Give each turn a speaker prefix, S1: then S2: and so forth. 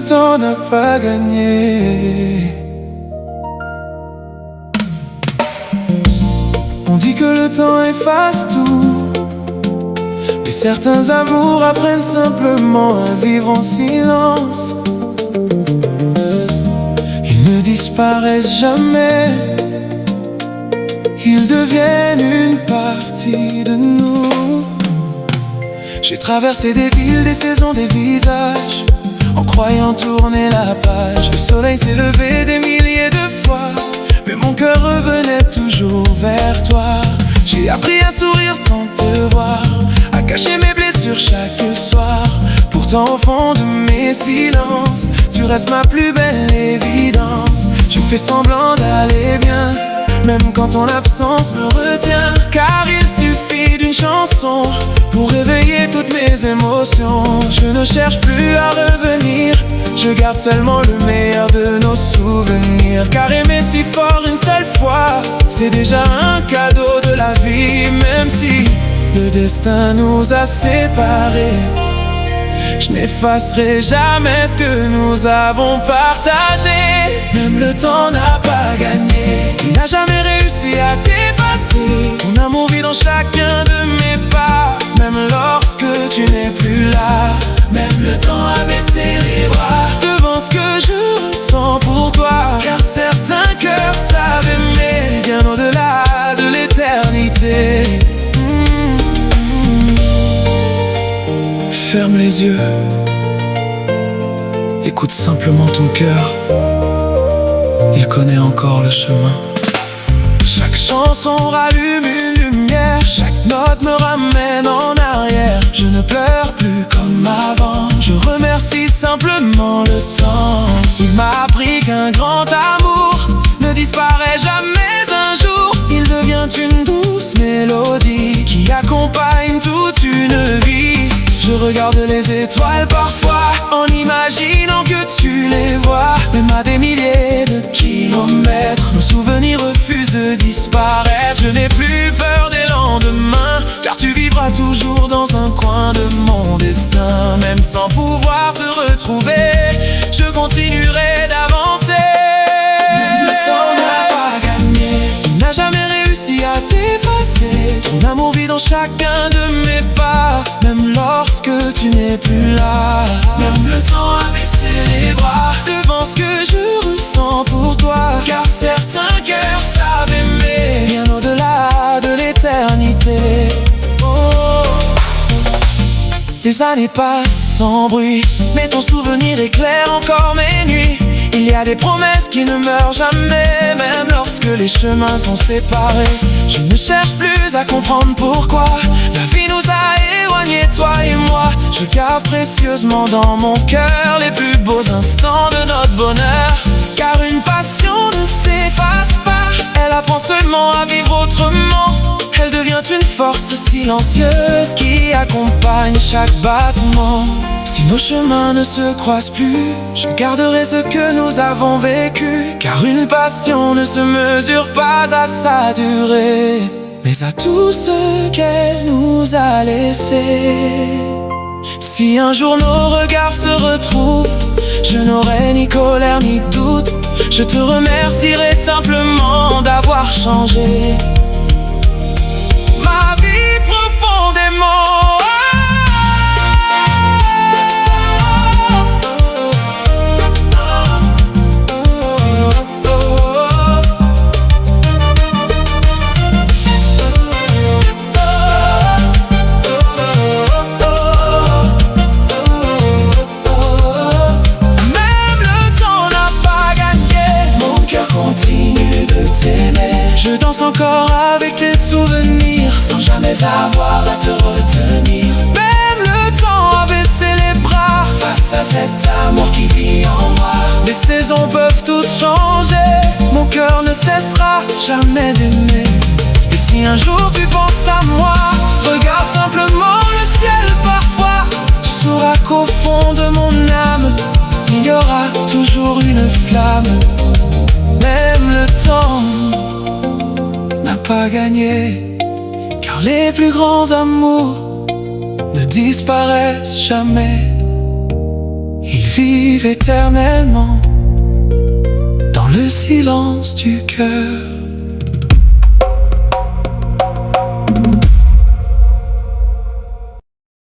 S1: temps n'a pas gagné. On dit que le temps efface tout, et certains amours apprennent simplement à vivre en silence. Ils ne disparaissent jamais, ils deviennent une partie de nous. J'ai traversé des villes, des saisons, des visages, en croyant tourner la page. Le soleil s'est levé des milliers de fois, mais mon cœur revenait toujours vers toi. J'ai appris à sourire sans te voir, à cacher mes blessures chaque soir. Pourtant au fond de mes silences, tu restes ma plus belle évidence. Je fais semblant d'aller bien, même quand ton absence me retient. Car il suffit d'une chanson pour réveiller toutes mes émotions. Je ne cherche plus à revenir, je garde seulement le meilleur de nos souvenirs. Car aimer si fort une seule fois, c'est déjà un cadeau de la vie. Même si le destin nous a séparés, je n'effacerai jamais ce que nous avons partagé. Même le temps n'a pas gagné, il n'a jamais réussi à t'effacer. Ton amour vit dans chacun de mes pas, même lorsque tu n'es plus là. Même le temps a baissé les bras devant ce que je ressens pour toi. Car certains cœurs savent aimer bien au-delà de l'éternité. Ferme les yeux, écoute simplement ton cœur, il connaît encore le chemin. Chaque chanson rallume une lumière, chaque note me ramène en arrière. Je ne pleure plus comme avant, je remercie simplement le temps. Il m'a appris qu'un grand amour ne disparaît jamais un jour. Il devient une douce mélodie qui accompagne toute une vie. Je regarde les étoiles parfois en imaginant que tu les vois. Même à des milliers de kilomètres, nos souvenirs refusent de disparaître. Je n'ai plus peur des lendemains, car tu vivras toujours dans un coin de mon destin. Même sans pouvoir te retrouver, je continuerai d'avancer. Même le temps n'a pas gagné, il n'a jamais réussi à t'effacer. Ton amour vit dans chacun de mes pas, même lorsque tu n'es plus là. Même le temps a baissé les bras devant ce que je ressens pour toi. Car certains cœurs savent aimer bien au-delà de l'éternité. Oh. Les années passent sans bruit, mais ton souvenir éclaire encore mes nuits. Il y a des promesses qui ne meurent jamais, même lorsque les chemins sont séparés. Je ne cherche plus à comprendre pourquoi la vie nous a éloignés, toi et moi. Je garde précieusement dans mon cœur les plus beaux instants de notre bonheur. Car une passion ne s'efface pas, elle apprend seulement à vivre autrement. Elle devient une force silencieuse qui accompagne chaque battement. Si nos chemins ne se croisent plus, je garderai ce que nous avons vécu. Car une passion ne se mesure pas à sa durée, mais à tout ce qu'elle nous a laissé. Si un jour nos regards se retrouvent, je n'aurai ni colère ni doute. Je te remercierai simplement d'avoir changé ma vie profondément. Je danse encore avec tes souvenirs, sans jamais avoir à te retenir. Même le temps a baissé les bras face à cet amour qui vit en moi. Les saisons peuvent toutes changer, mon cœur ne cessera jamais d'aimer. Et si un jour tu penses à moi, regarde simplement le ciel parfois. Tu sauras qu'au fond de mon âme, il y aura toujours une flamme. Même le temps n'a pas gagné, car les plus grands amours ne disparaissent jamais. Ils vivent éternellement dans le silence du cœur.